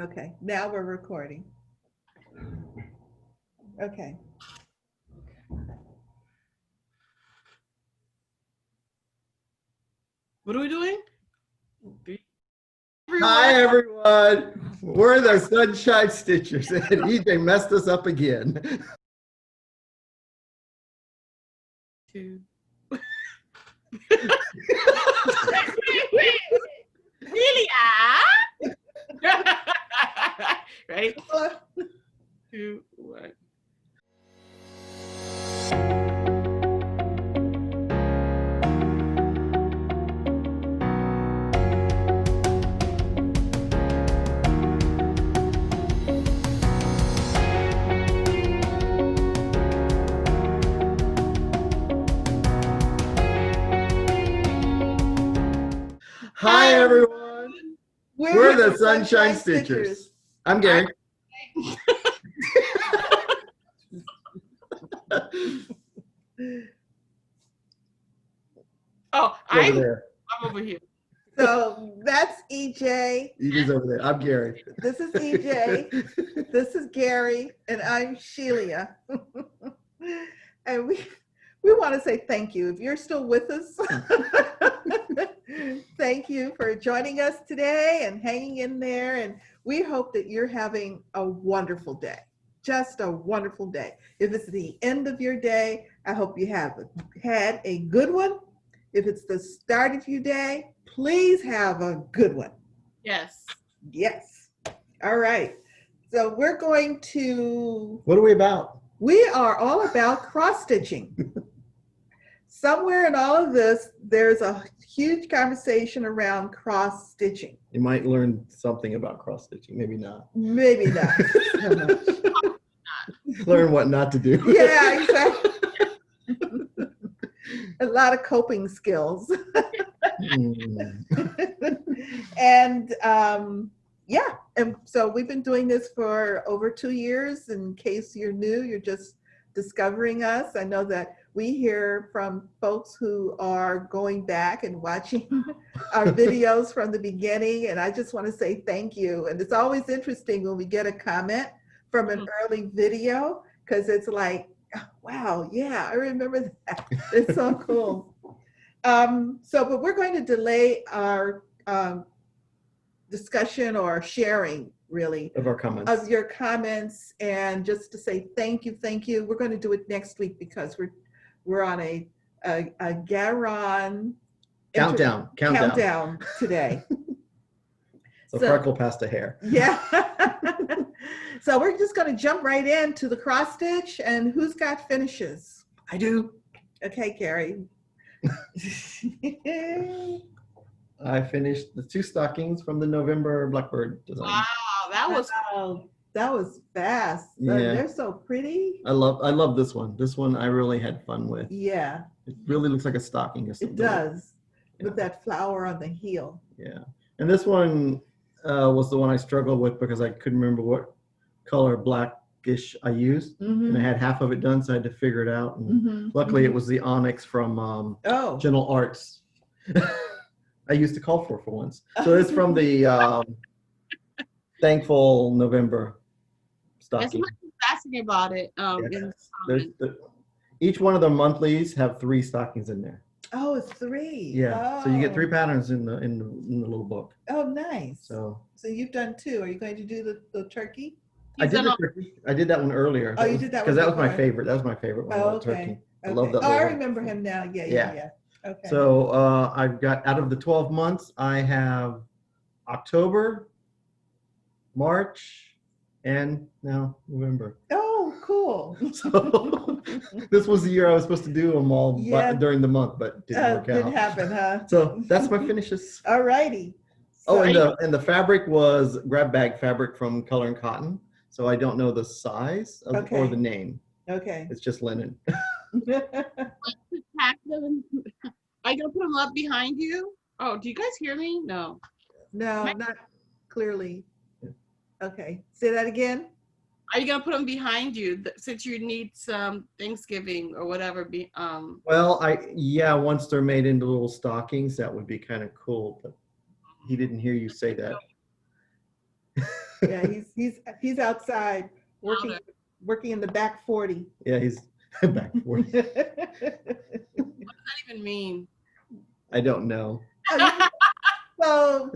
Okay, now we're recording. Okay. What are we doing? Hi, everyone. We're the Sunshine Stitchers, and EJ messed us up again. Two. Shelia! Right? 2, 1. Hi, everyone. We're the Sunshine Stitchers. I'm Gary. Oh, Over there. I'm over here. So that's EJ. EJ's over there. I'm Gary. This is EJ. This is Gary, and I'm Shelia. And we want to say thank you. If you're still with us, thank you for joining us today and hanging in there. And we hope that you're having a wonderful day, just a wonderful day. If it's the end of your day, I hope you have had a good one. If it's the start of your day, please have a good one. Yes. Yes. All right. So we're going to... What are we about? We are all about cross-stitching. Somewhere in all of this, there's a huge conversation around cross-stitching. You might learn something about cross-stitching. Maybe not. Maybe not. So much. Learn what not to do. Yeah, exactly. A lot of coping skills. And yeah, and so we've been doing this for over 2 years. In case you're new, you're just discovering us. I know that we hear from folks who are going back and watching our videos from the beginning, and I just want to say thank you. And it's always interesting when we get a comment from an early video, because it's like, wow, yeah, I remember that. It's so cool. But we're going to delay our discussion or sharing, really, Of our comments. of your comments, and just to say thank you. We're going to do it next week because we're on a Garon countdown today. So freckle past a hair. Yeah. So we're just going to jump right into the cross stitch, and who's got finishes? I do. Okay, Carrie. I finished the 2 stockings from the November Blackbird design. Wow, that was Wow, that was fast. Yeah. They're so pretty. I love this one. This one I really had fun with. Yeah, It really looks like a stocking or it something. does. Yeah. With that flower on the heel. Yeah. And this one was the one I struggled with because I couldn't remember what color blackish I used. And I had half of it done, so I had to figure it out. And luckily it was the onyx from Gentle Arts. I used to call for once. So it's from the Thankful November stocking. That's what I was asking about it. Each one of the monthlies have 3 stockings in there. Oh, it's 3. Yeah. Oh. So you get 3 patterns in the little book. Oh, nice. So you've done 2. Are you going to do the turkey? I did the turkey. I did that one earlier. Oh, you did that one because that was my before. favorite. That was my favorite one. Oh, the turkey. okay. I love that. Oh, I little- remember him now. Yeah. Okay. So I've got, out of the 12 months, I have October, March, and now November. Oh, cool. So this was the year I was supposed to do them all during the month, but didn't work out. Didn't happen, huh? So that's my finishes. All righty. Oh, and the fabric was grab bag fabric from Color and Cotton. So I don't know the size or the name. Okay. It's just linen. Pack them. Are you gonna put them up behind you? Oh, do you guys hear me? No. No, not clearly. Okay. Say that again. Are you gonna put them behind you since you need some Thanksgiving or whatever? Well, once they're made into little stockings, that would be kind of cool. But he didn't hear you say that. Yeah, he's outside working Louder. working in the back 40. Yeah, he's back and forth. What does that even mean? I don't know. So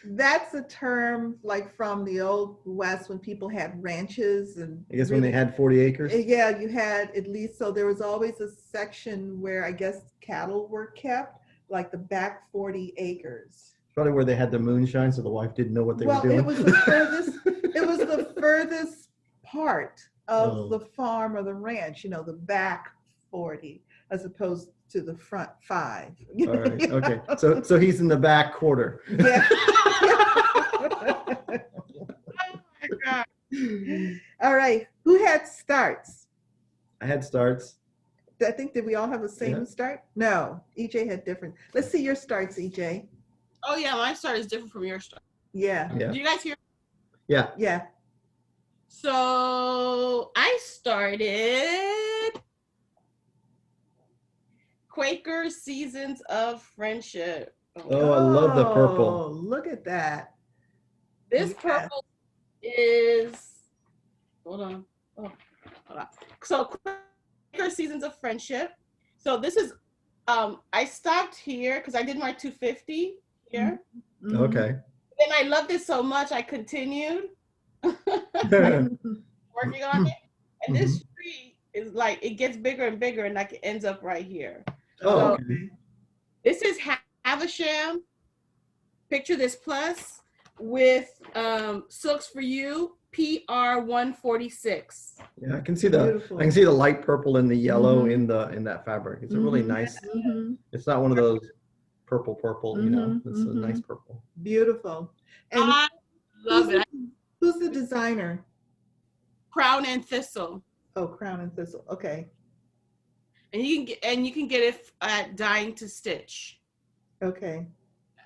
that's a term like from the old West when people had ranches and I guess when they really- had 40 acres. Yeah, you had at least, so there was always a section where I guess cattle were kept, like the back 40 acres. Probably where they had the moonshine, so the wife didn't know what they Well, were doing. it was the furthest part of Oh. the farm or the ranch, the back 40, as opposed to the front 5. All right. Okay. So he's in the back quarter. Yeah. Oh my God. All right. Who had starts? I had starts. I think, did we all have the same Yeah. start? No, EJ had different. Let's see your starts, EJ. Oh yeah, my start is different from your start. Yeah. Yeah. Did you guys hear? Yeah. Yeah. So I started Quaker Seasons of Friendship. Oh, I love the Oh, purple. look at that. This Yeah. purple is, hold on. Oh, hold on. So Quaker Seasons of Friendship. So this is, I stopped here because I did my 250 here. Mhm. Okay. Then I loved it so much, I continued working on it. And this tree is like, it gets bigger and bigger and like it ends up right here. Oh, So- okay. This is Havisham. Picture this plus with Silks for You PR 146. Yeah, I can see the Beautiful. light purple and the yellow Mhm. in that fabric. It's a really Mhm. nice. Mhm. It's not one of those purple, you know. Mhm, It's a mhm. nice purple. Beautiful. And I love it. who's the designer? Crown and Thistle. Oh, Crown and Thistle. Okay. And you can get it at Dying to Stitch. Okay.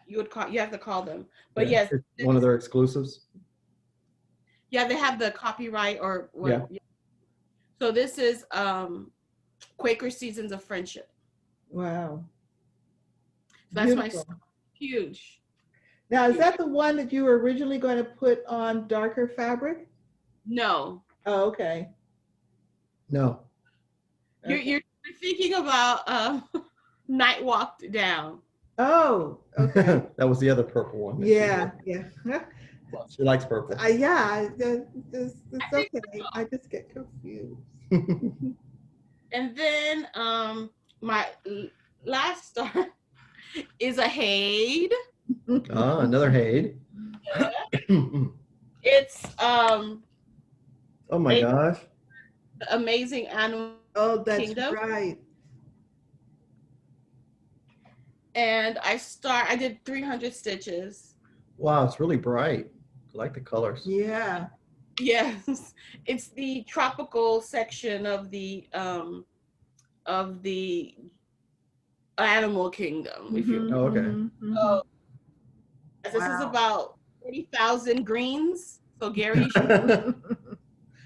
You have to call them. But Yeah, yes, it's one of their exclusives. yeah, they have the copyright or what. Yeah. So this is Quaker Seasons of Friendship. Wow. So that's my Beautiful. huge. Now, is that the one that you were originally going to put on darker fabric? No. Oh, okay. No. Okay. You're thinking about Night Walked Down. Oh, okay. That was the other purple one. that she Yeah, did. yeah. She likes purple. It's okay. I just get confused. And then my last star is a Hade. Ah, another Hade. It's Oh my Hey. gosh. the Amazing Animal Oh, that's Kingdom. right. And I did 300 stitches. Wow, it's really bright. I like the colors. Yeah. Yes, it's the tropical section of the animal kingdom. If you Oh, okay. Mhm, mhm. so, this is Wow. about 40,000 greens. So Gary,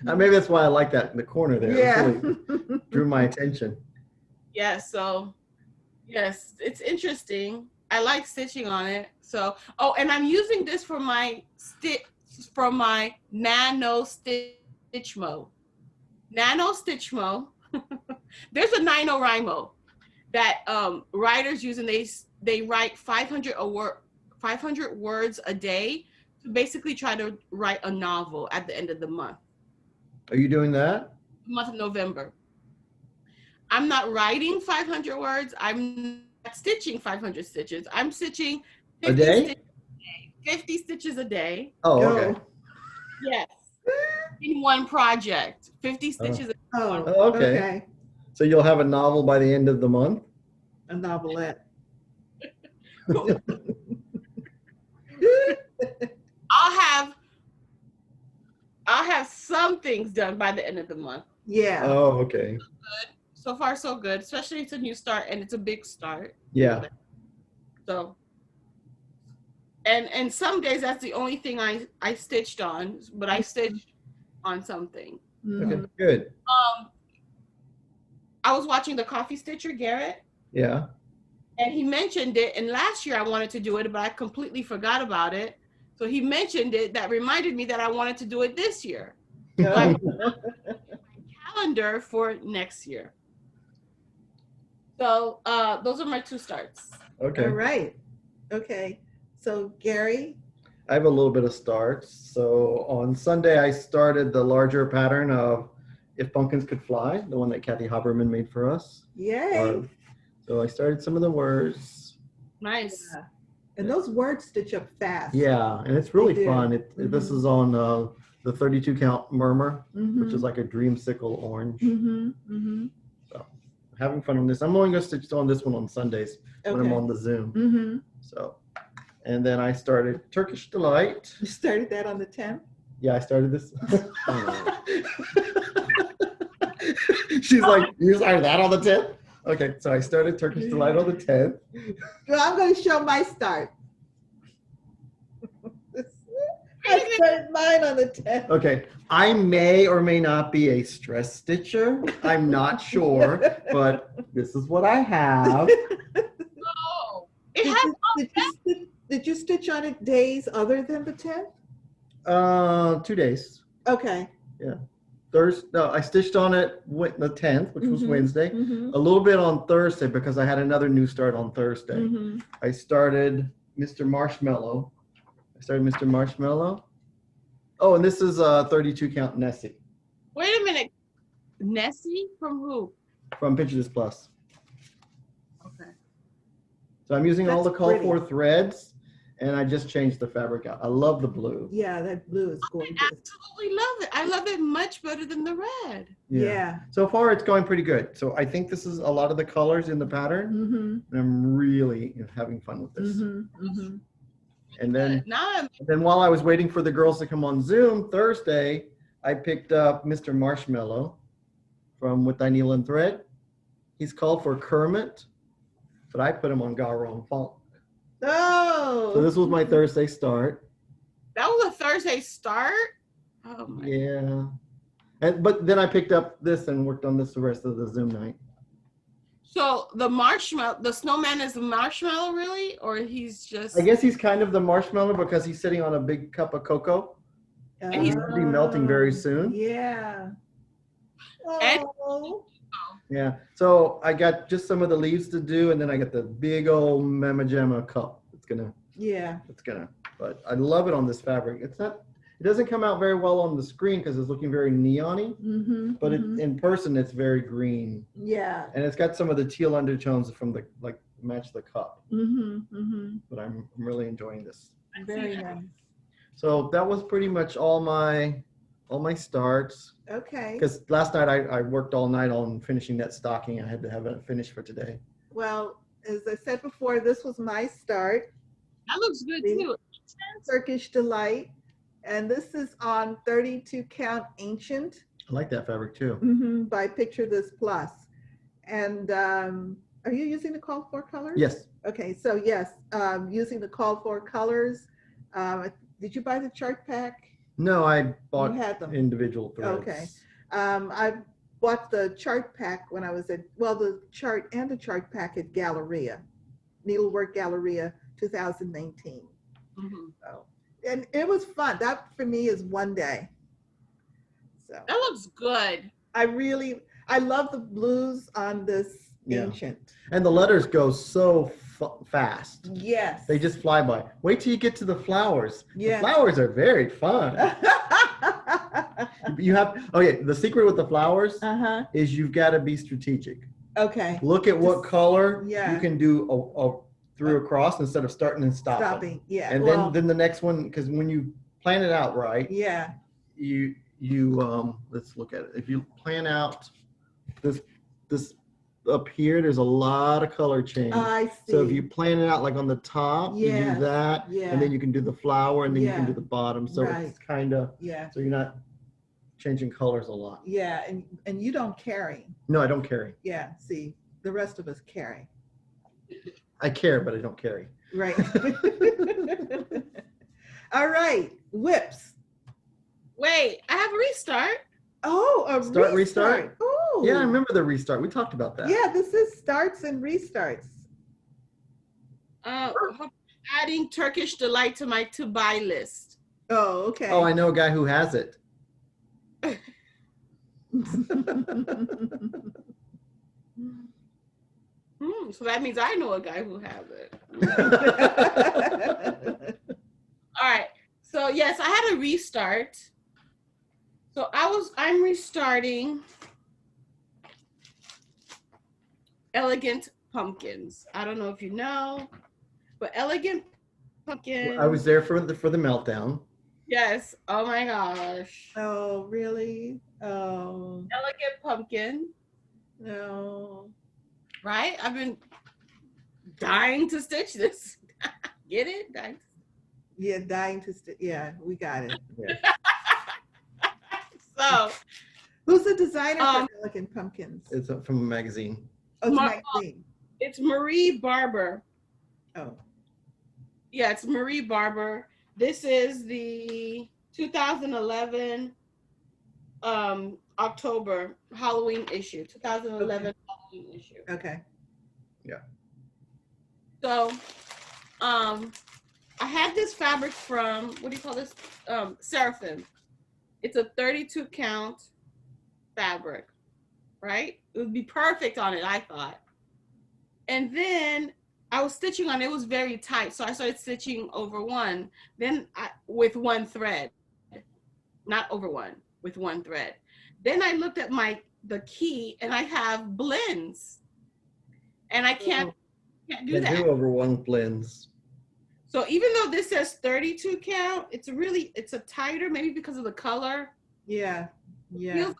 Maybe that's why I like that in the corner there. Yeah. It really drew my attention. yeah. So yes, it's interesting. I like stitching on it. So and I'm using this for my Nano Stitchmo. Nano Stitchmo. There's a NaNoWriMo that writers use, and they write 500 words a day to basically try to write a novel at the end of the month. Are you doing that? Month of November. I'm not writing 500 words. I'm not stitching 500 stitches. I'm stitching 50 A day? stitches a day. 50 stitches a day. Oh, Oh. okay. Yes. In one project. 50 stitches a day. Oh, Oh, okay. okay. So you'll have a novel by the end of the month? A novelette. I'll have some things done by the end of the month. Yeah. Oh, okay. So far, so good. Especially it's a new start and it's a big start. Yeah. So, and some days that's the only thing I stitched on, but I stitched on something. Mhm. Okay, good. I was watching the Coffee Stitcher, Garrett, Yeah. and he mentioned it. And last year I wanted to do it, but I completely forgot about it. So he mentioned it. That reminded me that I wanted to do it this year. No. Calendar for next year. So those are my 2 starts. Okay. All right. Okay. So Gary. I have a little bit of starts. So on Sunday, I started the larger pattern of If Pumpkins Could Fly, the one that Kathy Haberman made for us. Yay. So I started some of the words. Nice. Yeah. And those words stitch up fast. Yeah, and it's really They do. fun. This is on the 32 count Murmur, which is Mhm. like a dreamsicle orange. Mhm. Mhm. So having fun on this. I'm only going to stitch on this one on Sundays when I'm Okay. on the Zoom. Mhm. So, and then I started Turkish Delight. You started that on the 10th? Yeah, I started this. She's like, you started that on the 10th? Okay, so I started Turkish Delight on the 10th. Well, I'm going to show my start. I started mine on the 10th. Okay, I may or may not be a stress stitcher. I'm not sure, but this is what I have. Oh, it has Did you stitch on it days other than the 10th? 2 days. Okay. Thursday. No, I stitched on it the 10th, which was Mhm. Wednesday. Mhm. A little bit on Thursday because I had another new start on Thursday. Mhm. I started Mr. Marshmallow. Oh, and this is a 32 count Nessie Wait a minute. Nessie from who? from Picture This Plus. Okay. So I'm using all the That's call pretty. for threads, and I just changed the fabric out. I love the blue. Yeah, that blue is I gorgeous. absolutely love it. I love it much better than the red. Yeah. So far, it's going pretty good. So I think this is a lot of the colors in the pattern, Mhm. and I'm really having fun with this. Mhm. Mhm. And then Now while I was waiting for the girls to come on Zoom Thursday, I picked up Mr. Marshmallow from With Thy Needle and Thread. He's called for Kermit, but I put him on Garo and Funk. Oh. So this was my Thursday start. that was a Thursday start. Oh my. Yeah. But then I picked up this and worked on this the rest of the Zoom night. So the snowman is the marshmallow, really, or he's just? I guess he's kind of the marshmallow because he's sitting on a big cup of cocoa. And he's gonna be melting very soon. Yeah. And- Oh. Yeah. So I got just some of the leaves to do, and then I got the big old Mama Jamma cup. Yeah. But I love it on this fabric. It doesn't come out very well on the screen because it's looking very neon-y, Mm-hmm. but in person it's very green. Yeah. And it's got some of the teal undertones from match the cup. Mm-hmm. Mm-hmm. But I'm really enjoying this. Very nice. So that was pretty much all my starts. Okay. Because last night I worked all night on finishing that stocking. I had to have it finished for today. Well, as I said before, this was my start. That looks good too. Turkish Delight. And this is on 32 count Ancient I like that fabric too. by Picture This Plus. And are you using the call for colors? Yes. Okay, so yes, using the call for colors. Did you buy the chart pack? No, I bought You had them. individual threads. Okay. I bought the chart pack when I was the chart and the chart pack at Galleria, Needlework Galleria 2019. Mm-hmm. So, and it was fun. That for me is one day. So That looks good. I love the blues on this Ancient. And the letters go so fast. Yes. They just fly by. Wait till you get to the flowers. Yeah. The flowers are very fun. The secret with the flowers is you've got to be strategic. Okay. Look at what color Yeah. you can do through across instead of starting and stopping. Stopping. Yeah. And then the next one, because when you plan it out right, Yeah. you let's look at it. If you plan out this up here, there's a lot of color change. I see. So if you plan it out like on the top, you Yes, do that, yeah. and then you can do the flower, and then you can Yeah. do the bottom. So Right. it's kind of, Yeah. so you're not changing colors a lot. Yeah. And you don't carry. No, I don't carry. Yeah. See, the rest of us carry. I care, but I don't carry. Right. All right. Whips. Wait, I have a restart. Oh, a Restart? Oh. Yeah, I remember the restart. We talked about that. Yeah, this is starts and restarts. How adding Turkish Delight to my to-buy list. Oh, okay. Oh, I know a guy who has it. So that means I know a guy who has it. All right. So yes, I had a restart. So I'm restarting Elegant Pumpkins. I don't know if you know, but Elegant Pumpkins. I was there for the meltdown. Yes. Oh my gosh. Oh, really? Oh, Elegant Pumpkin. no. Right? I've been dying to stitch this. Get it? Dying. Yeah, dying to yeah, we got it. Yeah. So, Who's the designer for Elegant Pumpkins? It's from a magazine. Oh, it's a magazine. it's Marie Barber. Oh. Yeah, it's Marie Barber. This is the 2011 October Halloween issue. 2011 Halloween issue. Okay. Yeah. So, I had this fabric from, what do you call this? Seraphim. It's a 32 count fabric, right? It would be perfect on it, I thought. And then I was stitching on it. It was very tight. So I started stitching over one, then with one thread, not over one, with one thread. Then I looked at the key and I have blends and I can't do that. Do over one blends. So even though this says 32 count, it's a tighter, maybe because of the color. Yeah. Yeah.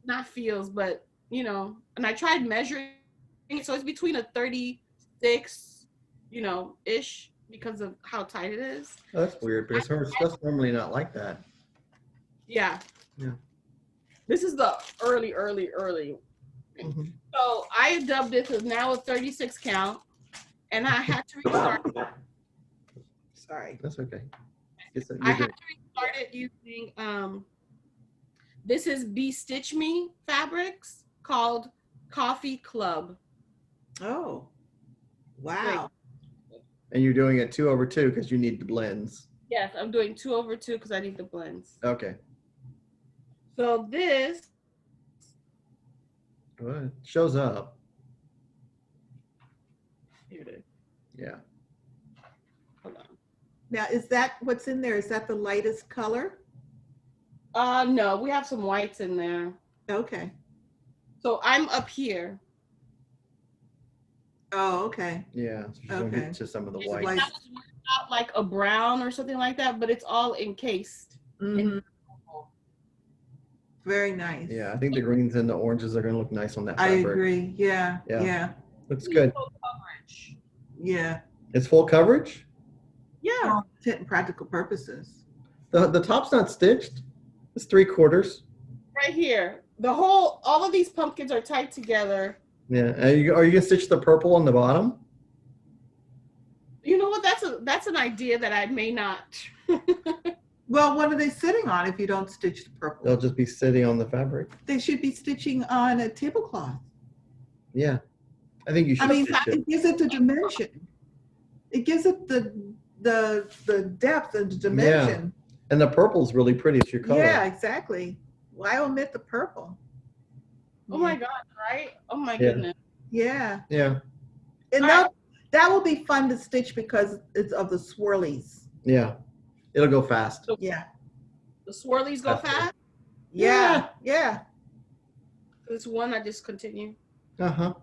But and I tried measuring it. So it's between a 36, ish because of how tight it is. Oh, that's weird because her stuff's normally not like that. Yeah. Yeah. This is the early. Mm-hmm. So I dubbed this as now a 36 count and I had to restart. Sorry. That's okay. I had to restart it using, this is Be Stitch Me fabrics called Coffee Club. Oh, wow. And you're doing it 2 over 2 because you need the blends. Yes, I'm doing 2 over 2 because I need the blends. Okay. So this. Well, it shows up. Here it is. Yeah. Hold on. Now, is that what's in there? Is that the lightest color? No, we have some whites in there. Okay. So I'm up here. Oh, okay. Yeah. So she's gonna get to some of the It's white. not like a brown or something like that, but it's all encased. Mhm. Very nice. Yeah, I think the greens and the oranges are gonna look nice on that I fabric. agree. Yeah. Yeah. Yeah. Looks good. Full coverage. Yeah. It's full coverage? Yeah. For all intent and practical purposes. The top's not stitched. It's 3/4. Right here. All of these pumpkins are tied together. Yeah. Are you gonna stitch the purple on the bottom? You know what? That's an idea that I may not. Well, what are they sitting on if you don't stitch the purple? They'll just be sitting on the fabric. They should be stitching on a tablecloth. Yeah. I think you should I mean, stitch it. it gives it the dimension. It gives it the depth and the dimension. And the purple's really pretty. It's your color. Yeah, exactly. Why omit the purple? Oh my God! Right? Oh my Yeah. goodness! Yeah. Yeah. And All that will be fun to stitch because it's of the swirlies. Yeah. It'll go fast. Yeah. The swirlies go That's fast. Yeah. Yeah. This one I just continue. Uh-huh.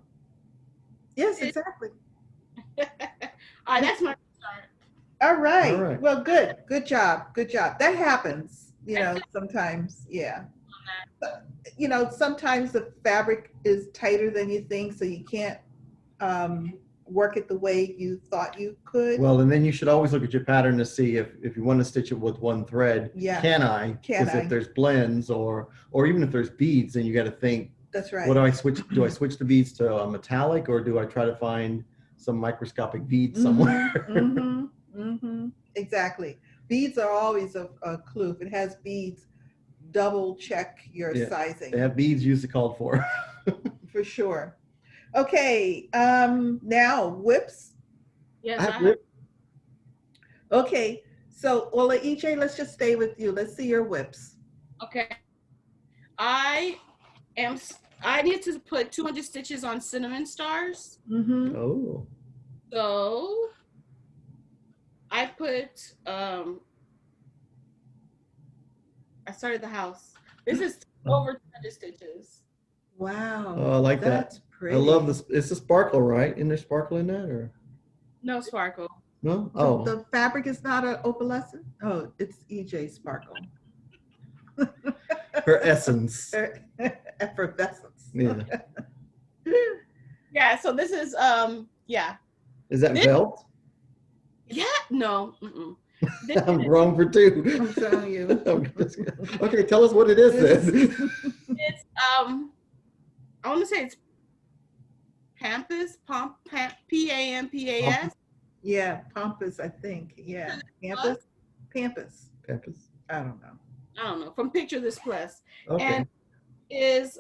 Yes, exactly. All right, that's my start. All right. All right. Well, good. Good job. Good job. That happens, sometimes. Yeah. Sometimes the fabric is tighter than you think, so you can't work it the way you thought you could. Well, and then you should always look at your pattern to see if you want to stitch it with one thread. Yeah. Can I? Can Because I? if there's blends or even if there's beads, then you got to think, That's right. what do I switch? Do I switch the beads to a metallic or do I try to find some microscopic bead somewhere? Exactly. Beads are always a clue. If it has beads, double check your sizing. They have beads usually called for. For sure. Okay. Now whips. Yes, I have whip. Okay, so well, EJ, let's just stay with you. Let's see your whips. Okay. I am. I need to put 200 stitches on cinnamon stars. Mm-hmm. Oh. So I put. I started the house. This is over 200 stitches. Wow. Oh, I like That's that. pretty. I love this. It's a sparkle, right? Isn't there sparkle in that, or No sparkle. no? The, Oh, the fabric is not an opalescent? Oh, it's EJ Sparkle. her essence. Effervescence. Yeah. Yeah. So this is yeah. Is that This- felt? Yeah. No. This I'm is- wrong for two. I'm telling you. Okay, tell us what it is then. It's I want to say it's Pampas, Pampas. Yeah, Pampas, I think. Yeah. Pampas? Pampas. Peppers. I don't know. I don't know. From Picture This Press. Okay. And is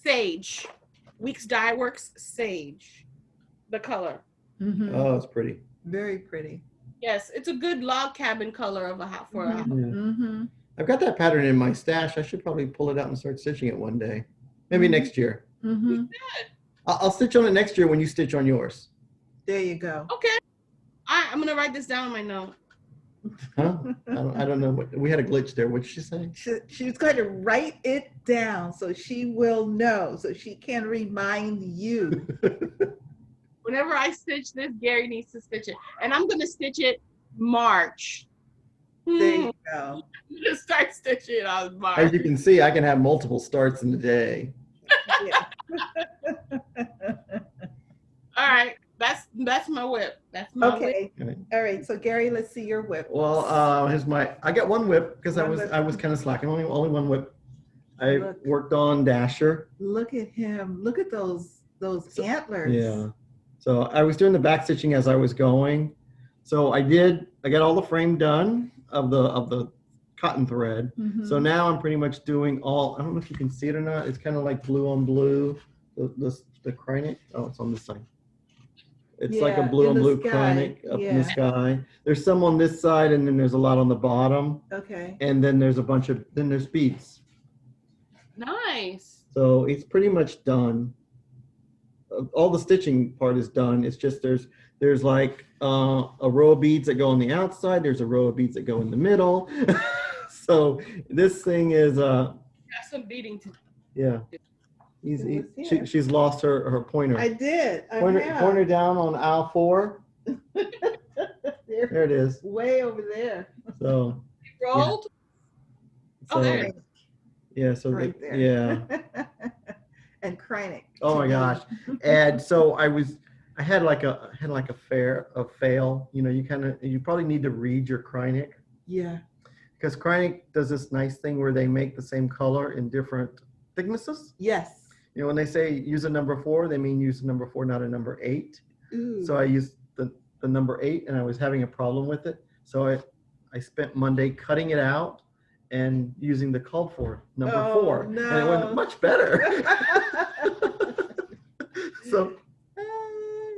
Sage. Weeks Dye Works Sage. The color. Mhm. Oh, it's pretty. Very pretty. Yes, it's a good log cabin color of a house for a house. Yeah. Mm-hmm. I've got that pattern in my stash. I should probably pull it out and start stitching it one day. Maybe Mhm. next year. Mm-hmm. I'll stitch on it next year when you stitch on yours. There you go. Okay. I'm gonna write this down on my note. Huh? I don't know. We had a glitch there. What did she say? She's going to write it down so she will know, so she can remind you. Whenever I stitch this, Gary needs to stitch it. And I'm gonna stitch it March. There you go. I'm gonna start stitching it on March. As you can see, I can have multiple starts in the day. Yeah. All right. That's my whip. That's my whip. Okay. All right. So Gary, let's see your whip. Well, I got one whip because One whip. I was kind of slacking. Only one whip. I Look. worked on Dasher. Look at him. Look at those antlers. Yeah. So I was doing the back stitching as I was going. So I got all the frame done of the cotton thread. Mhm. So now I'm pretty much doing I don't know if you can see it or not. It's kind of like blue on blue. The chronic. Oh, it's on this side. It's like a Yeah, blue in on the blue sky. chronic up in Yeah. the sky. There's some on this side, and then there's a lot on the bottom, Okay. and then there's there's beads. Nice. So it's pretty much done. All the stitching part is done. It's just there's like a row of beads that go on the outside. There's a row of beads that go in the middle. So this thing is Got some beating to do. yeah. It was here. She's lost her pointer. I did. I have. Pointer down on aisle 4. There it is. Way over there. So Rolled. so there. yeah. So Right there. yeah. And Kreinik. Oh my gosh. And so I had like a fail. You know, you probably need to read your Kreinik, Yeah. because Kreinik does this nice thing where they make the same color in different thicknesses. Yes. You know, when they say use a number 4, they mean use a number 4, not a number 8. Ooh. So I used the number 8, and I was having a problem with it. So I spent Monday cutting it out and using the called for number 4. And it No. went much better. So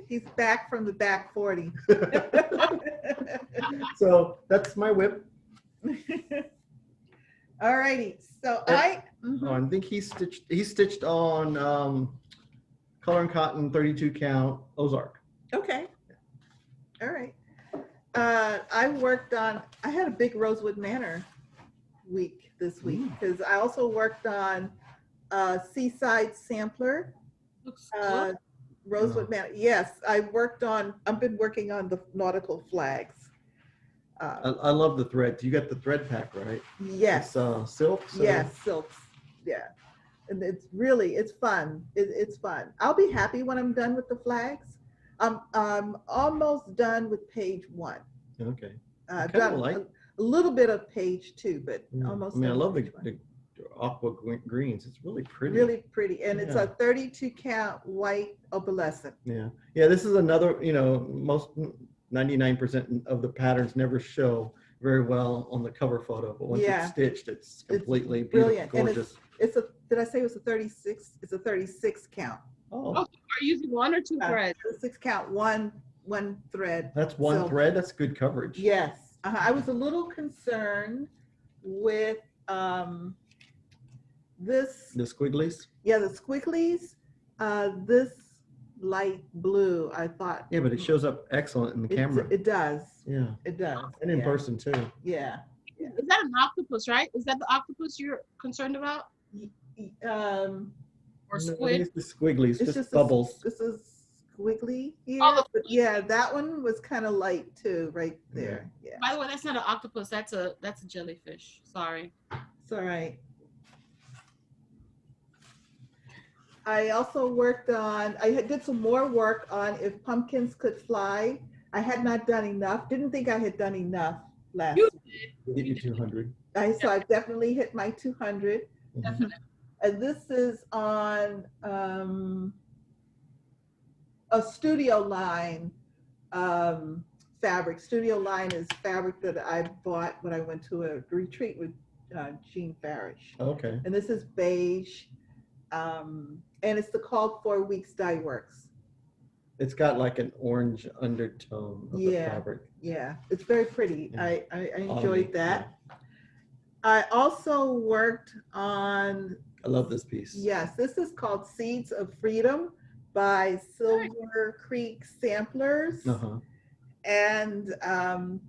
He's back from the back 40. so that's my whip. All righty. So Oh, I think he stitched on color and cotton 32 count Ozark. Okay. All right. I had a big Rosewood Manor week this week because I also worked on Seaside Sampler, Looks good. Rosewood Manor. Yes, I've been working on the nautical flags. I love the thread. You got the thread pack, right? Yes. It's silk. So Yes, silks. Yeah. And it's fun. It's fun. I'll be happy when I'm done with the flags. I'm almost done with page 1. Okay. I've kinda done like- a little bit of page 2, but almost. I mean, I done love with page 1. the aqua greens. It's really pretty. Really pretty. And it's Yeah. a 32 count white opalescent. Yeah. Yeah. This is another, most 99% of the patterns never show very well on the cover photo, but once Yeah. it's stitched, it's completely brilliant. beautiful, And gorgeous. did I say it was a 36? It's a 36 count. Oh, Are you using 1 or 2 threads? 36 count, one one thread. That's one silk. thread. That's good coverage. Yes. I was a little concerned with this. The squigglies. Yeah, the squigglies. This light blue, I thought. Yeah, but it shows up excellent in the camera. It does. Yeah. It does. And in yeah. person too. Yeah. Is that an octopus, right? Is that the octopus you're concerned about? Or No, squid? it's the squigglies, It's just bubbles. This is squiggly here. Oh, but yeah, that one was kind of light too, right there. Yeah. By the way, that's not an octopus. That's a jellyfish. Sorry. It's all right. I also worked on, did some more work on If Pumpkins Could Fly. I had not done enough. Didn't think I had done enough last You week. We'll give you 200. So I definitely hit my 200. Definitely. And this is on a studio line fabric. Studio line is fabric that I bought when I went to a retreat with Jean Farish. Okay. And this is beige. And it's the Called 4 Weeks Dye Works. It's got like an orange undertone of the fabric. Yeah, it's very pretty. Yeah. I enjoyed that. Yeah. I also worked on, I love this piece. yes, this is called Seeds of Freedom by Silver Creek Samplers. And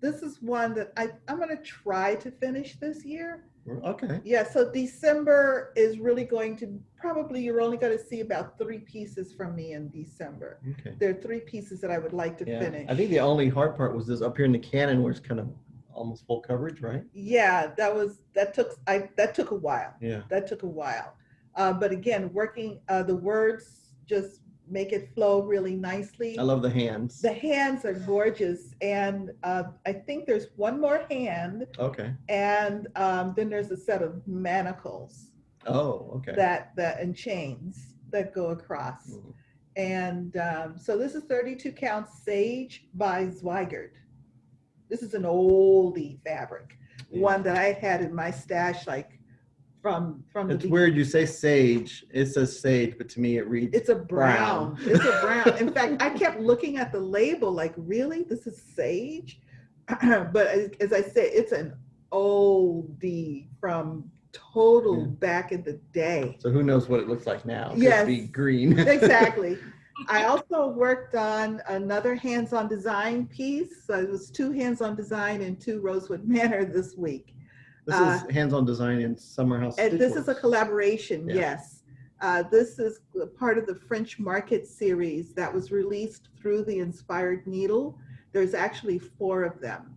this is one that I'm going to try to finish this year. Okay. Yeah, so December is really going to, probably you're only going to see about 3 pieces from me in December. Okay. There are 3 pieces that I would like to finish. I think the only hard part was this up here in the cannon where it's kind of almost full coverage, right? Yeah, that took a while. Yeah. That took a while. But again, working the words just make it flow really nicely. I love the hands. The hands are gorgeous, and I think there's one more hand. Okay. And then there's a set of manacles. Oh, okay. That and chains that go across. Mm. And so this is 32 count Sage by Zweigert. This is an oldie fabric, one that I had in my stash, like from the. It's weird you say sage. It says sage, but to me it reads. It's a brown. It's a brown. In fact, I kept looking at the label, like, really, this is sage? But as I said, it's an oldie from total back in the day. So who knows what it looks like now? Yes, could be green. Exactly. I also worked on another hands-on design piece. So it was 2 hands-on design and 2 Rosewood Manor this week. This is hands-on design in Summer House. And this is a collaboration, yes. This is part of the French Market series that was released through the Inspired Needle. There's actually 4 of them.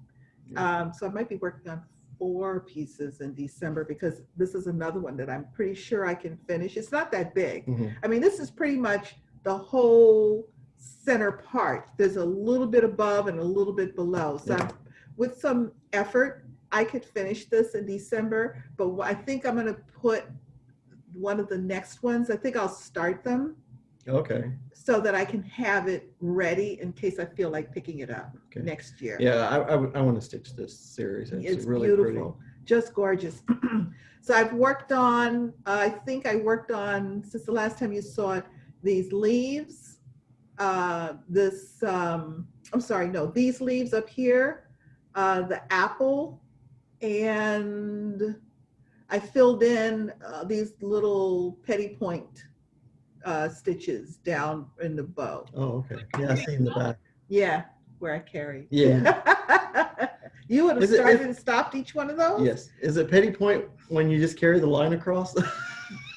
So I might be working on 4 pieces in December, because this is another one that I'm pretty sure I can finish. It's not that big. Mm-hmm. I mean, this is pretty much the whole center part. There's a little bit above and a little bit below. So with some effort, I could finish this in December, but I think I'm going to put one of the next ones. I think I'll start them. Okay. So that I can have it ready in case I feel like picking it up next year. Yeah, I want to stitch this series. It's really beautiful, pretty. Just gorgeous. So I've worked on, I think I worked on, since the last time you saw it, these leaves, these leaves up here, the apple, and I filled in these little petty point stitches down in the bow. Oh, okay. Yeah, I see in the back. Yeah, where I carried. Yeah. You would have started and stopped each one of those? Yes. Is it petty point when you just carry the line across?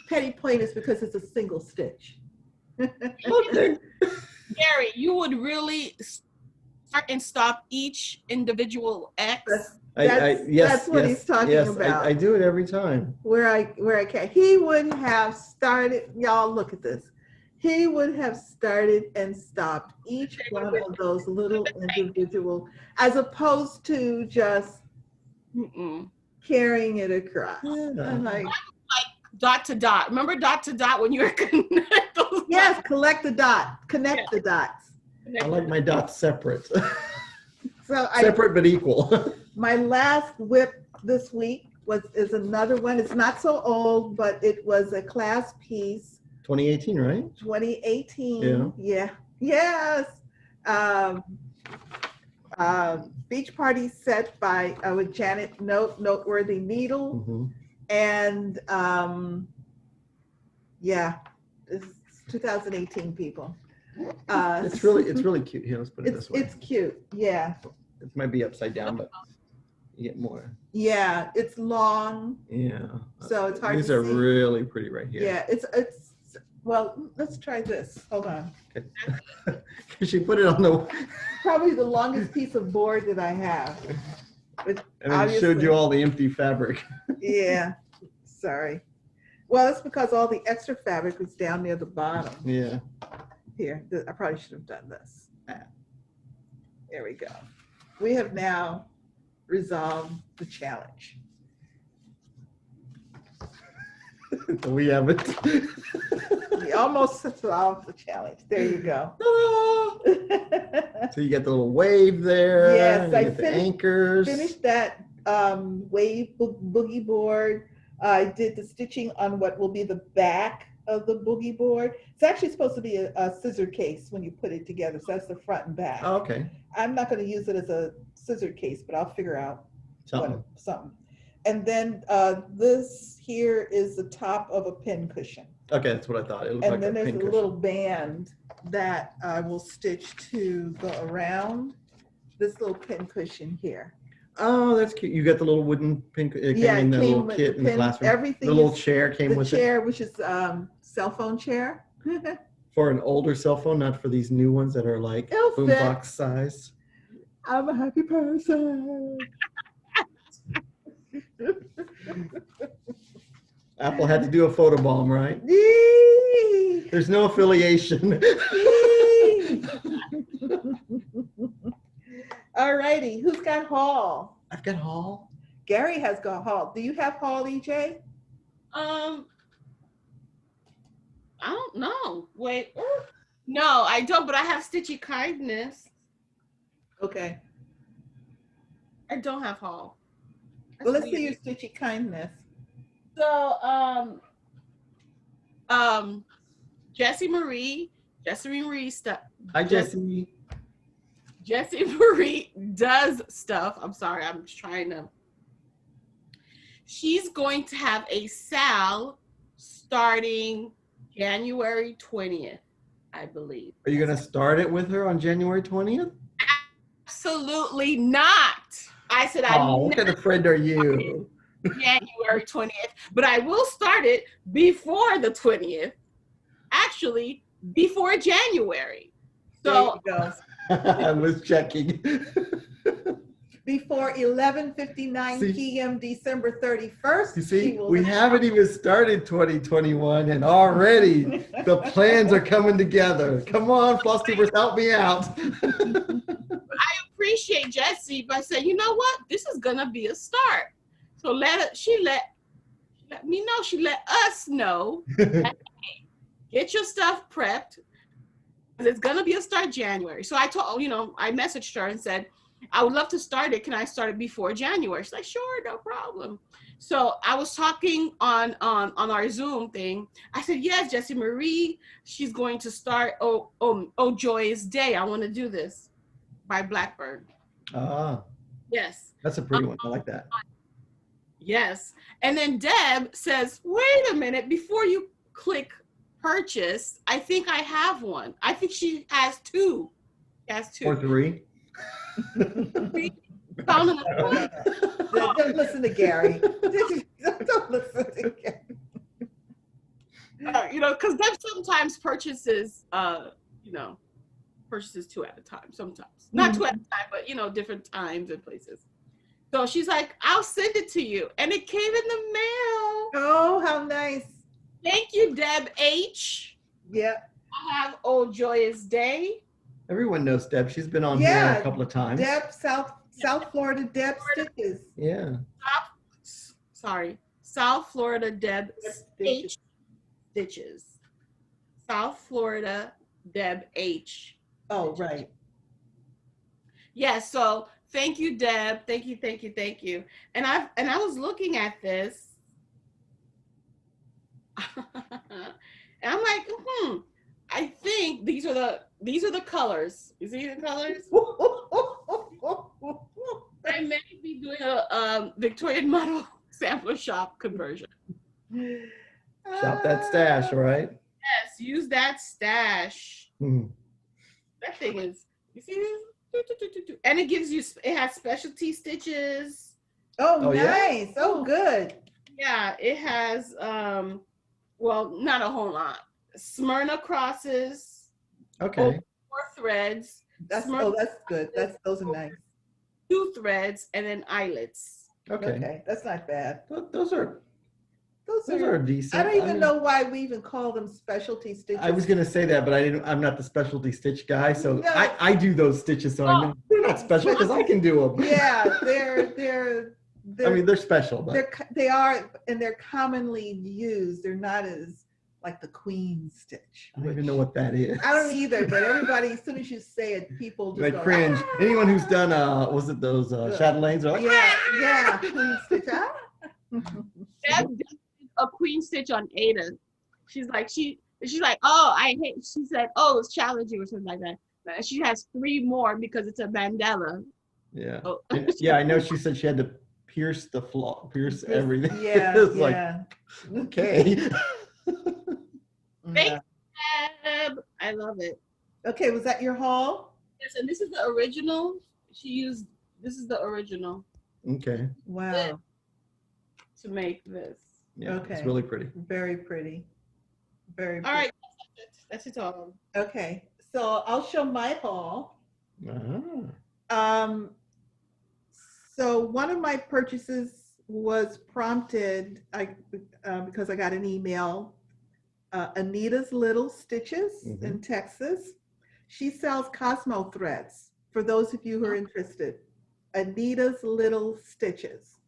Petty point is because it's a single stitch. Okay. Gary, you would really start and stop each individual X? That's what he's talking about. I do it every time. Where I can. He would have started, y'all look at this. He would have started and stopped each one of those little individual, as opposed to just carrying it across. Yeah. I'm like dot to dot. Remember dot to dot when you were connecting those? Yes, collect the dot, connect the dots. I like my dots separate. So separate but equal. My last whip this week is another one. It's not so old, but it was a class piece. 2018, right? 2018. Yeah. Yes. Um, Beach Party set by with Janet Noteworthy Needle. Mhm. And yeah, it's 2018 people. It's really cute. Here, let's put it this way. It's cute. Yeah. It might be upside down, but you get more. Yeah, it's long. Yeah. So it's hard These to are see. really pretty right here. Yeah, it's well, let's try this. Hold on. Because she put it on the. Probably the longest piece of board that I have. But And then it showed you all the empty fabric. yeah, sorry. Well, it's because all the extra fabric was down near the bottom. Yeah. Here, I probably should have done this. There we go. We have now resolved the challenge. We haven't. We almost solved the challenge. There you go. So you get the little wave there. Yes, you I get the anchors. finished that wave boogie board. I did the stitching on what will be the back of the boogie board. It's actually supposed to be a scissor case when you put it together. So that's the front and back. Oh, okay. I'm not going to use it as a scissor case, but I'll figure out something. And then this here is the top of a pin cushion. Okay, that's what I thought. It looked And like then there's a pin cushion. little band that I will stitch to go around this little pin cushion here. Oh, that's cute. You got the little wooden pin. It came in the little with kit in the pin, classroom. everything The little is- chair came with the chair, which is cell phone chair. it. For an older cell phone, not for these new ones that are like It'll fit. boombox size. I'm a happy person. Apple had to do a photobomb, right? Yee! There's no affiliation. Yee! All righty, who's got haul? I've got haul. Gary has got haul. Do you have haul, EJ? I don't know. Wait. No, I don't, but I have Stitchy Kindness. Okay. I don't have haul. Well, let's That's see your weird. Stitchy kindness. So, Jessie Marie stuff. Hi, Jessie. Jessie Marie does stuff. I'm sorry, I'm just trying to. She's going to have a sale starting January 20th, I believe. Are you going to start it with her on January 20th? Absolutely not. I said Oh, what kind of friend are you? January 20th, but I will start it before the 20th. Actually, before January. So there you go. I was checking. Before 11:59 See? p.m. December 31st. You see, she will we haven't even started 2021 and already the plans are coming together. Come on, Flosstubers, help me out. I appreciate Jessie by saying, you know what, this is gonna be a start. So she let me know. She let us know. That, hey, get your stuff prepped. It's gonna be a start January. So I told, I messaged her and said, I would love to start it. Can I start it before January? She's like, sure, no problem. So I was talking on our Zoom thing. I said, yes, Jessie Marie, she's going to start Oh Joyous Day. I want to do this by Blackbird. Ah, Yes. that's a pretty one. I like that. Yes. And then Deb says, wait a minute, before you click purchase, I think I have one. I think she has two. She has two. Or three. Found another one. Don't listen to Gary. Don't listen to Gary. Because Deb sometimes purchases, purchases two at a time. Sometimes not two at a time, but different times and places. So she's like, I'll send it to you, and it came in the mail. Oh, how nice. Thank you, Deb H. Yep. I have Oh Joyous Day. Everyone knows Deb. She's been on here Yeah, a couple of times. Deb, South Florida Deb Stitches. Yeah. South Florida Deb Stitches. H Stitches. South Florida Deb H. Oh, right. Yeah, so thank you, Deb. Thank you. And I was looking at this. And I'm like, I think these are the colors. You see the colors? I may be doing a Victorian model sampler shop conversion. Shop that stash, right? Yes, use that stash. Mhm. That thing is, you see this? And it gives you, it has specialty stitches. Oh, yeah? nice. Oh, good. Yeah, it has, well, not a whole lot. Smyrna crosses, Okay. 4 threads, That's Smyrna that's good. Those are nice. 2 threads, and then eyelets. Okay. Okay, that's not bad. Those are Those are decent. I don't even mean, know why we even call them specialty stitches. I was gonna say that, but I'm not the specialty stitch guy, so No. I do those stitches, so I know they're not special because I can do them. Yeah, they're I mean, they're special, but they are, and they're commonly used. They're not as like the queen stitch. I don't even know what that is. I don't either, but everybody, as soon as you say it, people just They go, cringe. "Ah!" Anyone who's done was it those chatelaines are like, Yeah, queen stitch. Ah. Deb did a queen stitch on Ada. She's like, oh, I hate, she said, oh, it's challenging or something like that. And she has 3 more because it's a mandala. yeah. Oh. Yeah, I know she said she had to pierce everything. Yeah, It's yeah. like, okay. Thanks, Deb. I love it. Okay, was that your haul? Yes, and this is the original. This is the original Okay. Wow. to make this. Yeah, Okay. it's really pretty. Very pretty. Very pretty. All right, that's it all. Okay, so I'll show my haul. Ah. So one of my purchases was prompted because I got an email. Anita's Little Stitches in Texas. She sells Cosmo threads. For those of you who are interested, Anita's Little Stitches,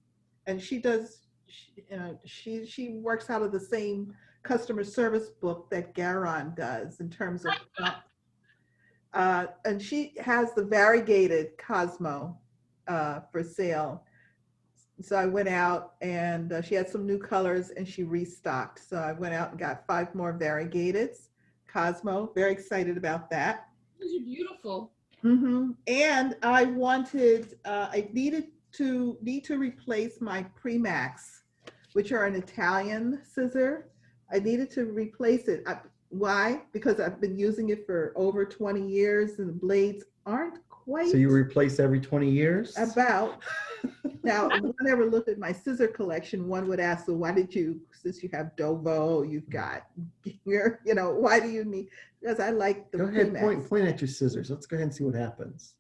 and she does. She works out of the same customer service book that Garon does in terms of. And she has the variegated Cosmo for sale. So I went out and she had some new colors and she restocked. So I went out and got 5 more variegateds Cosmo. Very excited about that. These are beautiful. And I wanted, I need to replace my Premax, which are an Italian scissor. I needed to replace it. Why? Because I've been using it for over 20 years and the blades aren't quite. So you replace every 20 years? About. Now, when I ever looked at my scissor collection, one would ask, so why did you, since you have Dovo, you've got, why do you need, because I like the Go ahead, Premax. point at your scissors. Let's go ahead and see what happens.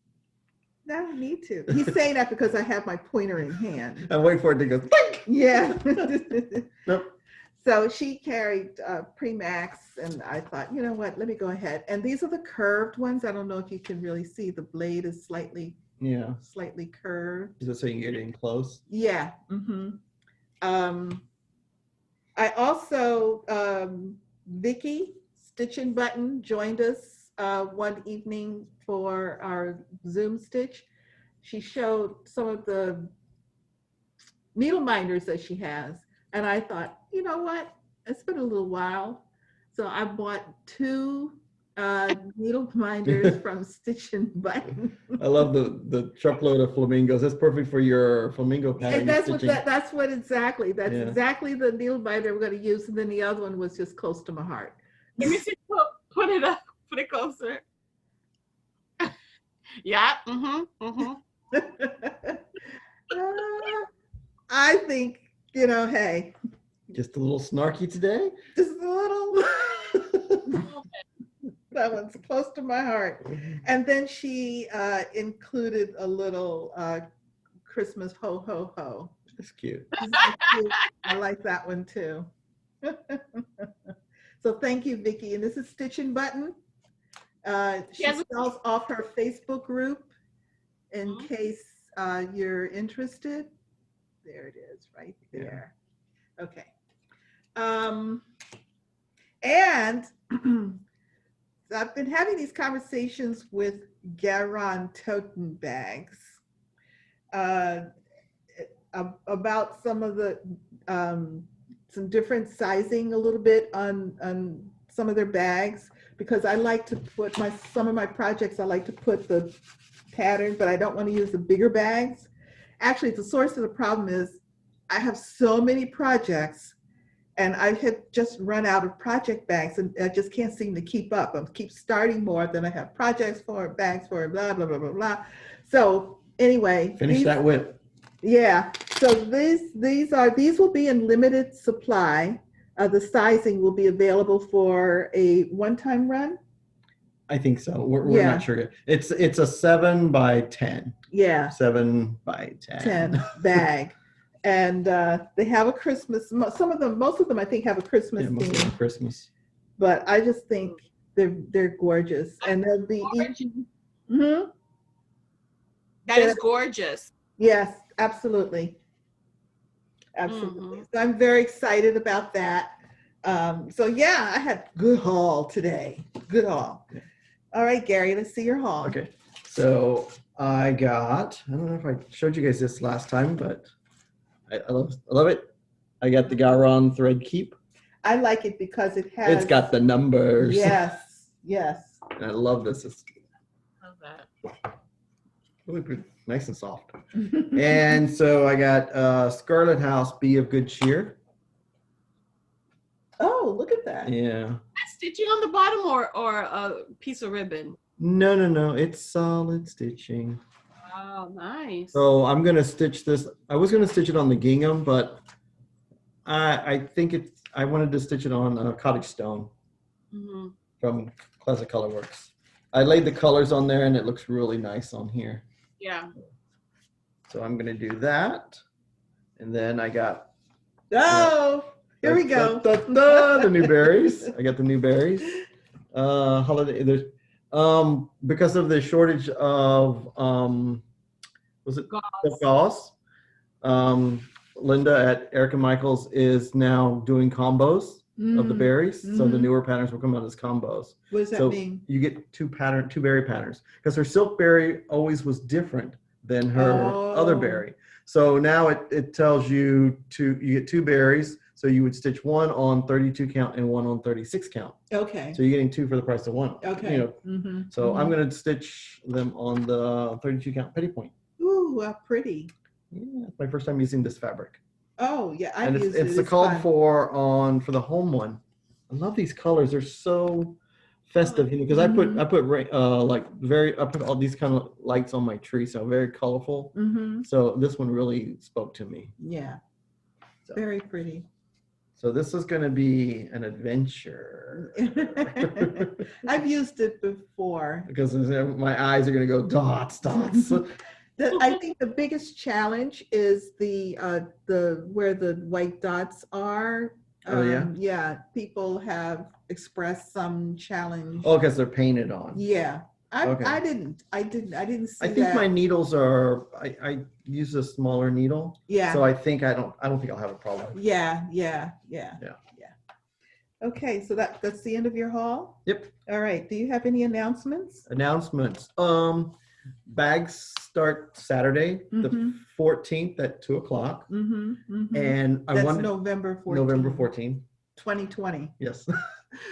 I don't need to. He's saying that because I have my pointer in hand. I'm waiting for it to go. Yeah. Nope. So she carried Premax, and I thought, you know what, let me go ahead. And these are the curved ones. I don't know if you can really see. The blade is slightly curved. Is that so you can get in close? Yeah. I also, Vicky Stitching Button joined us one evening for our Zoom stitch. She showed some of the needle minders that she has. And I thought, you know what? It's been a little while. So I bought 2 needle minders from Stitching Button. I love the truckload of flamingos. That's perfect for your flamingo pattern. And that's exactly the needle binder we're going to use. And then the other one was just close to my heart. Let me see. Put it up. Put it closer. Yeah. I think, hey. Just a little snarky today? Just a little. That one's close to my heart. And then she included a little Christmas ho, ho, ho. That's cute. I like that one too. So thank you, Vicki. And this is Stitching Button. She sells off her Facebook group in case you're interested. There it is, right there. Yeah. Okay. And I've been having these conversations with Garon toten bags about some of the some different sizing a little bit on some of their bags because I like to put some of my projects, I like to put the pattern, but I don't want to use the bigger bags. Actually, the source of the problem is I have so many projects and I have just run out of project bags and I just can't seem to keep up. I keep starting more than I have projects for, bags for, blah, blah, blah, blah, blah. So anyway. Finish that whip. Yeah, so these will be in limited supply. The sizing will be available for a one-time run. I think so. We're not sure yet. It's a 7 by 10. Yeah. 7 by 10 bag. And they have a Christmas, most of them I think have a Christmas theme. Most of them Christmas. But I just think they're gorgeous. And they'll be That is gorgeous. Yes, absolutely. Absolutely. So I'm very excited about that. So yeah, I had good haul today. Good haul. Yeah. All right, Gary, let's see your haul. Okay. So I don't know if I showed you guys this last time, but I love it. I got the Garon thread keep. I like it because it's got the numbers. Yes, yes. And I love this. It's Love that. really pretty, nice and soft. And so I got Scarlet House, Be of Good Cheer. Oh, look at that. Yeah. Stitching on the bottom or a piece of ribbon? No. It's solid stitching. Oh, nice. So I'm going to stitch this. I was going to stitch it on the gingham, but I think I wanted to stitch it on Cottage Stone from Classic Colorworks. I laid the colors on there and it looks really nice on here. Yeah. So I'm going to do that. And then I got... Here we go. The new berries. I got the new berries. Holiday. There's because of the shortage of gauze. Linda at Erica Michaels is now doing combos of the berries. So the newer patterns will come out as combos. What does that mean? You get two berry patterns because her silk berry always was different than her other berry. So now it tells you you get two berries. So you would stitch one on 32 count and one on 36 count. Okay. So you're getting two for the price of one. Okay. You know. So I'm going to stitch them on the 32 count petty point. Ooh, how pretty. Yeah, it's my first time using this fabric. Oh yeah, I've used it. It's the called for the home one. I love these colors. They're so festive, because I put all these kind of lights on my tree, so very colorful. So this one really spoke to me. Yeah. So. Very pretty. So this is going to be an adventure. I've used it before. Because my eyes are going to go dots. I think the biggest challenge is the where the white dots are. Yeah, people have expressed some challenge. Oh, because they're painted on. Yeah. I didn't see that. I think my needles are, I use a smaller needle. Yeah. So I don't think I'll have a problem. Yeah. Okay, so that's the end of your haul? Yep. All right. Do you have any announcements? Bags start Saturday, the 14th at 2:00. And that's November 14th. November 14th. 2020. Yes.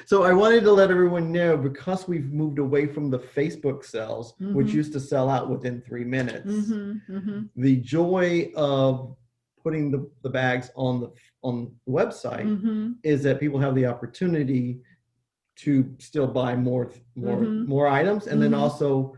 So I wanted to let everyone know, because we've moved away from the Facebook sales, which used to sell out within 3 minutes, the joy of putting the bags on the website is that people have the opportunity to still buy more items, and then also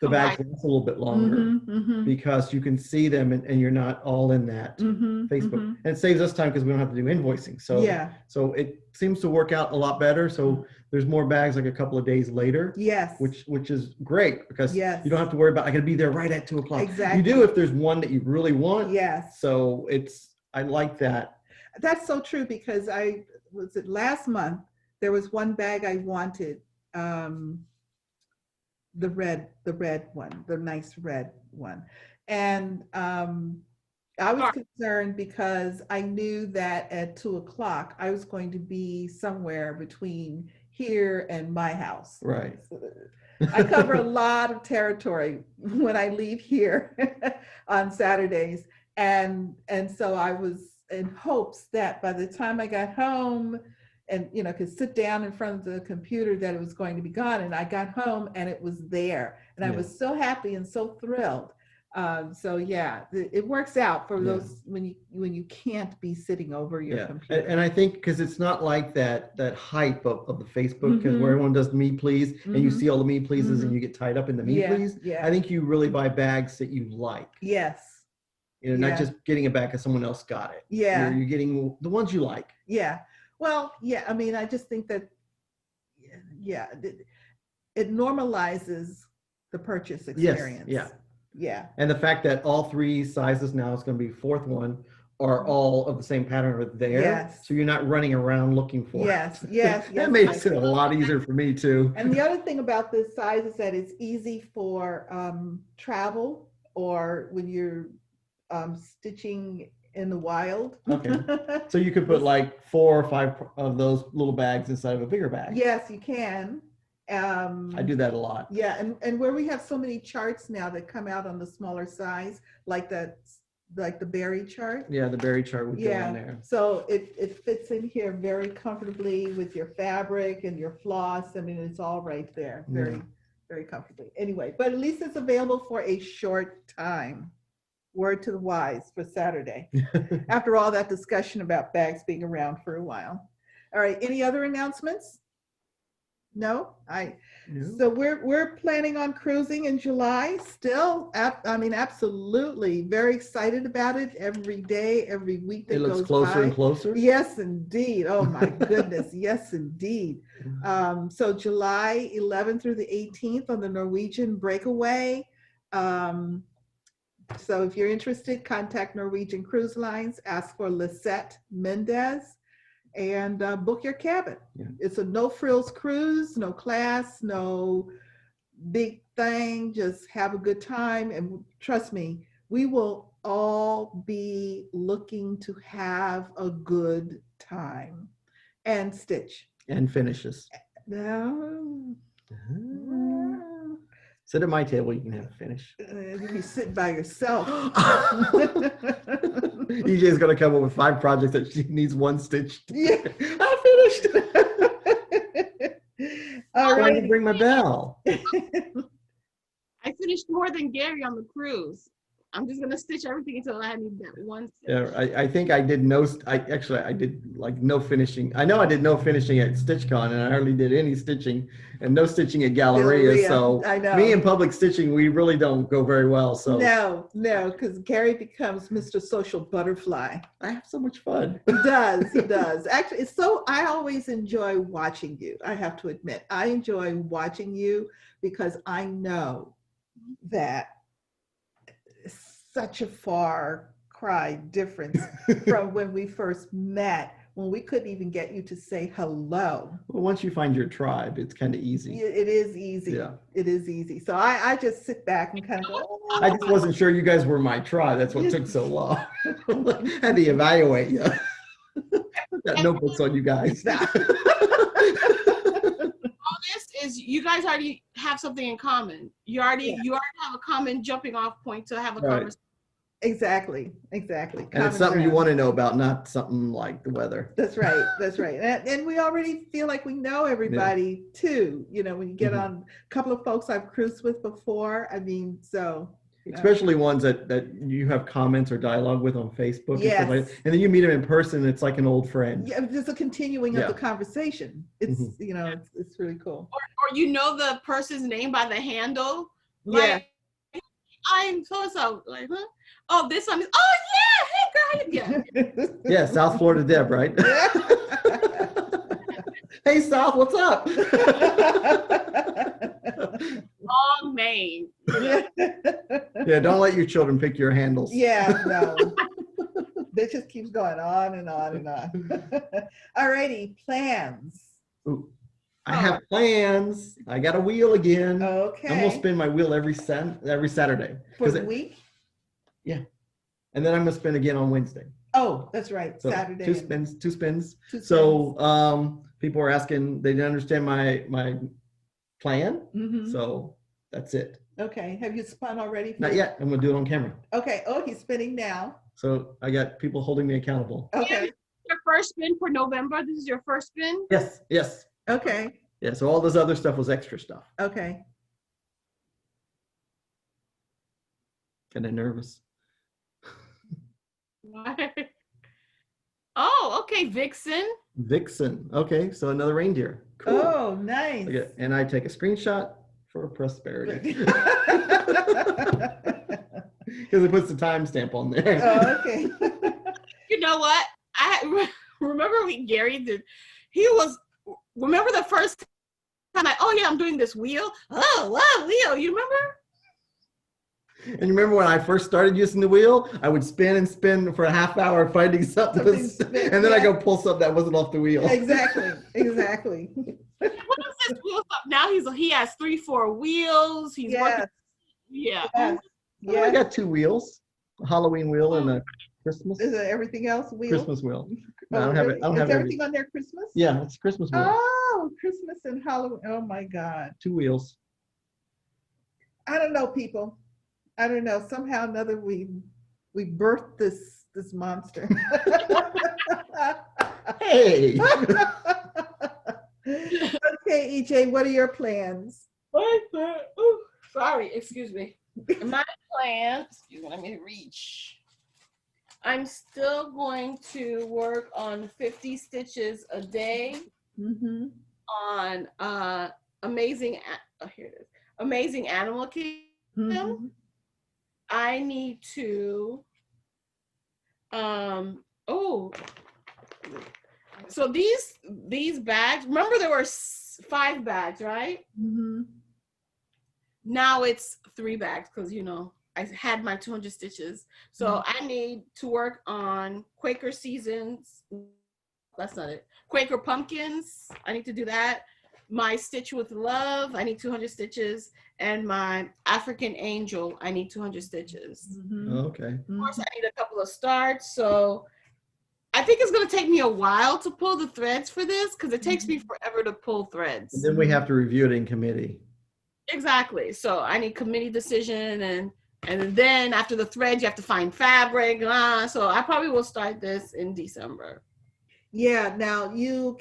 the bags last a little bit longer because you can see them and you're not all in that Facebook. And it saves us time because we don't have to do invoicing. So it seems to work out a lot better. So there's more bags like a couple of days later. Yes. Which is great because you don't have to worry about, I gotta be there right at 2:00. Exactly. You do if there's one that you really want. Yes. So I like that. That's so true, because last month, there was one bag I wanted. The red one, the nice red one. And I was concerned because I knew that at 2:00 I was going to be somewhere between here and my house. Right. I cover a lot of territory when I leave here on Saturdays. And so I was in hopes that by the time I got home and could sit down in front of the computer that it was going to be gone. And I got home and it was there, and I was so happy and so thrilled. So yeah, it works out for those when you can't be sitting over your computer. And I think because it's not like that hype of the Facebook, because where everyone does me please, and you see all the me pleases and you get tied up in the me please. I think you really buy bags that you like. Yes. Not just getting a bag because someone else got it. Yeah. You're getting the ones you like. Yeah. Well, yeah. I mean, I just think that, it normalizes the purchase experience. Yes. Yeah. And the fact that all 3 sizes now, it's going to be 4th one, are all of the same pattern are there. Yes. So you're not running around looking for Yes. it. Yes. That makes it a lot easier for me too. And the other thing about this size is that it's easy for travel, or when you're stitching in the wild. Okay. So you could put like 4 or 5 of those little bags inside of a bigger bag. Yes, you can. I do that a lot. Yeah, and where we have so many charts now that come out on the smaller size, like the berry chart. Yeah, the berry chart would go in there. So it fits in here very comfortably with your fabric and your floss. I mean, it's all right there, very, very comfortably. Anyway, but at least it's available for a short time. Word to the wise for Saturday. After all that discussion about bags being around for a while. All right, any other announcements? No, so we're planning on cruising in July still. I mean, absolutely, very excited about it. Every day, every week that goes by. It looks closer and closer. Yes, indeed. Oh my goodness, yes, indeed. So July 11th through the 18th on the Norwegian Breakaway. So if you're interested, contact Norwegian Cruise Lines, ask for Lisette Mendez, and book your cabin. It's a no frills cruise, no class, no big thing, just have a good time. And trust me, we will all be looking to have a good time and stitch. And finishes. Sit at my table, you can have a finish. You can sit by yourself. EJ's gonna come up with 5 projects that she needs 1 stitch. Yeah, I finished. All Trying right. to bring my bell. I finished more than Gary on the cruise. I'm just gonna stitch everything until I need that 1 stitch. Yeah, I think I did I did like no finishing. I know I did no finishing at StitchCon, and I hardly did any stitching, and no stitching at Galleria. So I know. Me and public stitching, we really don't go very well. So No, because Gary becomes Mr. Social Butterfly. I have so much fun. He does. Actually, it's so, I always enjoy watching you. I have to admit, I enjoy watching you because I know that such a far cry difference from when we first met, when we couldn't even get you to say hello. Well, once you find your tribe, it's kind of easy. It is easy. Yeah. It is easy. So I just sit back and kind of go, oh. I just wasn't sure you guys were my tribe. That's what took so long. I had to evaluate you. Got notebooks on you guys. All this is you guys already have something in common. You already have a common jumping off point to have a conversation. Exactly. And it's something you want to know about, not something like the weather. That's right. And we already feel like we know everybody too. You know, when you get on a couple of folks I've cruised with before, I mean, so. Especially ones that you have comments or dialogue with on Facebook. Yes. And then you meet them in person, it's like an old friend. Yeah, it's a continuing of the conversation. It's, you know, it's really cool. Or you know the person's name by the handle. Yeah. Like, I'm so-and-so. Like, huh? Oh, this one is, oh yeah, hey girl. Yeah. Yeah, South Florida Deb, right? Hey South, what's up? Long name. Yeah, don't let your children pick your handles. Yeah, no. It just keeps going on and on and on. Alrighty, plans. Ooh, I have plans. I got a wheel again. Okay. I'm gonna spin my wheel every Saturday. For the week? Yeah. And then I'm gonna spin again on Wednesday. Oh, that's right. So Saturday. Two spins. So people are asking, they didn't understand my plan. So that's it. Okay. Have you spun already? Not yet. I'm gonna do it on camera. Okay. Oh, he's spinning now. So I got people holding me accountable. Okay. Your first spin for November? This is your first spin? Yes, yes. Okay, Yeah, so all this other stuff was extra stuff. okay. Kind of nervous. Oh, okay, Vixen. Vixen. Okay, so another reindeer. Cool. Oh, nice. Okay, and I take a screenshot for prosperity. Because it puts the timestamp on there. Oh, okay. You know what? I remember Gary did. Remember the first time I'm doing this wheel. Oh, wow, wheel. You remember? And you remember when I first started using the wheel, I would spin and spin for a half hour finding something, and then I go pull something that wasn't off the wheel. Exactly. What is this wheel stuff? Now he has 3-4 wheels. He's working. Yeah. Yes. Well, I got 2 wheels, a Halloween wheel and a Christmas. Is it everything else wheel? Christmas wheel. No, Oh, I don't have really? it. I don't Is have everything everything. on there Christmas? Yeah, it's a Christmas wheel. Oh, Christmas and Halloween. Oh my God. 2 wheels. I don't know, people. I don't know. Somehow or another we birthed this monster. Hey. Okay, EJ, what are your plans? Sorry, excuse me. My plan, excuse me, let me reach. I'm still going to work on 50 stitches a day Mm-hmm. on Amazing Animal Kingdom. Mm-hmm. I need to, so these bags, remember there were 5 bags, right? Mm-hmm. Now it's 3 bags because, I had my 200 stitches. So I need to work on Quaker Seasons. That's not it. Quaker Pumpkins. I need to do that. My Stitch with Love. I need 200 stitches. And my African Angel. I need 200 stitches. Mm-hmm. Okay. Of course, I need a couple of starts. So I think it's going to take me a while to pull the threads for this because it takes me forever to pull threads. And then we have to review it in committee. Exactly. So I need committee decision and then after the threads, you have to find fabric. So I probably will start this in December. Yeah, now you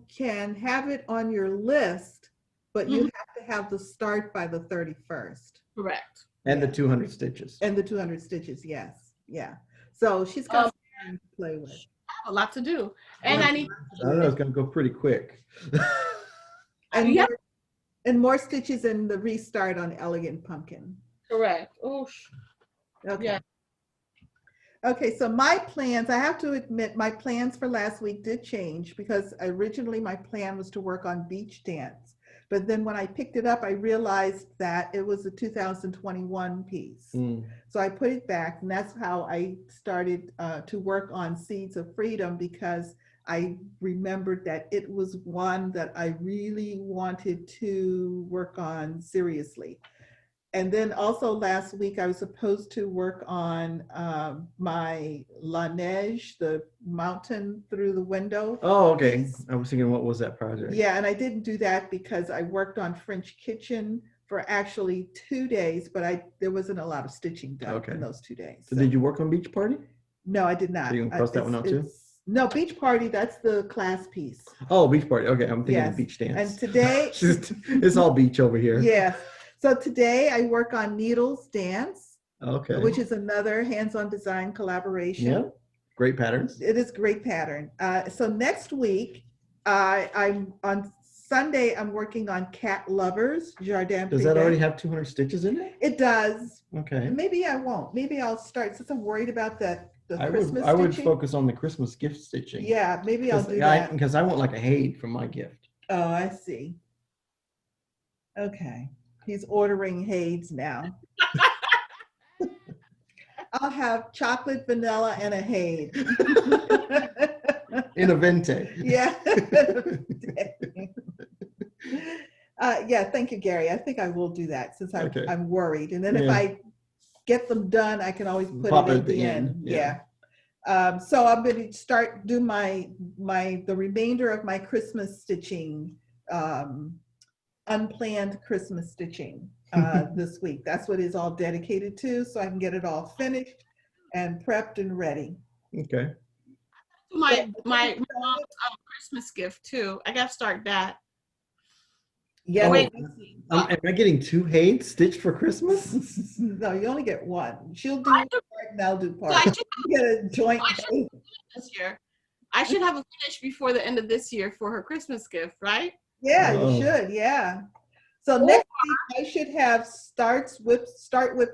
can have it on your list, but you have to have the start by the 31st. Correct. And the 200 stitches. And the 200 stitches, yes. Yeah. So she's got something to play with. I have a lot to do. And I need I don't know, it's going to go pretty quick. And more stitches in the restart on Elegant Pumpkin. correct. Oh, Okay. Yeah. Okay, so my plans, I have to admit, my plans for last week did change because originally my plan was to work on Beach Dance. But then when I picked it up, I realized that it was a 2021 piece. So I put it back, and that's how I started to work on Seeds of Freedom, because I remembered that it was one that I really wanted to work on seriously. And then also last week, I was supposed to work on my La Neige, the mountain through the window. Oh, okay. I was thinking, what was that project? Yeah, and I didn't do that because I worked on French Kitchen for actually 2 days, but there wasn't a lot of stitching done in those 2 days. So did you work on Beach Party? No, I did not. So you can cross that one out too? No, Beach Party, that's the class piece. Oh, Beach Party. Okay, I'm thinking Yes. of Beach Dance. And today, It's all beach over here. yes. So today I work on Needles Dance, Okay. which is another hands-on design collaboration. Yeah. Great patterns. It is great pattern. So next week, I'm on Sunday, I'm working on Cat Lovers, Jardin Does that Privé. already have 200 stitches in it? It does. Okay. Maybe I won't. Maybe I'll start, since I'm worried about the Christmas I would stitching. focus on the Christmas gift stitching. Yeah, maybe I'll do that. Because I want like a Haid for my gift. Oh, I see. Okay. He's ordering Hades now. I'll have chocolate, vanilla, and a Haid. In a vente. Yeah. Yeah, thank you, Gary. I think I will do that since I'm worried. And then if I get them done, I can always put Pop it at the end. Yeah. So I'm going to do the remainder of my Christmas stitching, unplanned Christmas stitching this week. That's what it's all dedicated to, so I can get it all finished and prepped and ready. Okay. my mom's Christmas gift too. I gotta start that. Yeah. Oh, Wait. am I getting 2 Hades stitched for Christmas? No, you only get one. She'll do I part and I'll do So I part. should You get a joint. this year. I should have a finish before the end of this year for her Christmas gift, right? Yeah, Oh. you should. Yeah. So next week I should have start with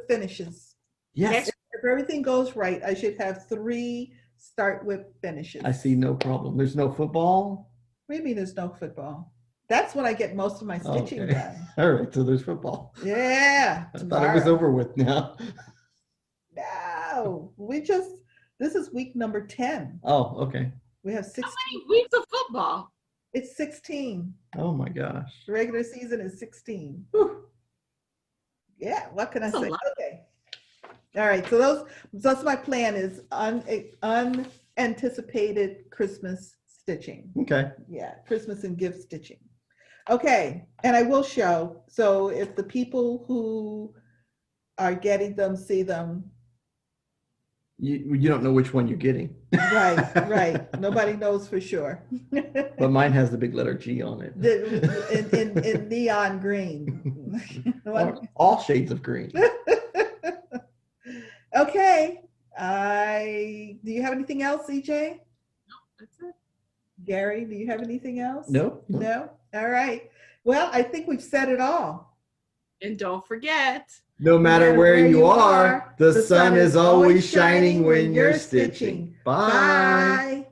finishes. Yes. If everything goes right, I should have 3 start with finishes. I see no problem. There's no football? What do you mean there's no football? That's when I get most of my stitching Okay. done. All right, so there's football. Yeah. I thought it was over with now. No, this is week number 10. Oh, okay. We have How 16. many weeks of football? It's 16. Oh my gosh. The regular season is 16. Whew. Yeah, what can That's I a say? lot. Okay. All right, so that's my plan is unanticipated Christmas stitching. Okay. Yeah, Christmas and gift stitching. Okay, and I will show. So if the people who are getting them see them, You don't know which one you're getting. right. Nobody knows for sure. But mine has the big letter G on it. in neon green. Or all shades of green. Okay. Do you have anything else, EJ? That's it. Gary, do you have anything else? No. No? All right. Well, I think we've said it all. And don't forget, No matter where you are, the sun is always shining when you're stitching. Bye. Bye.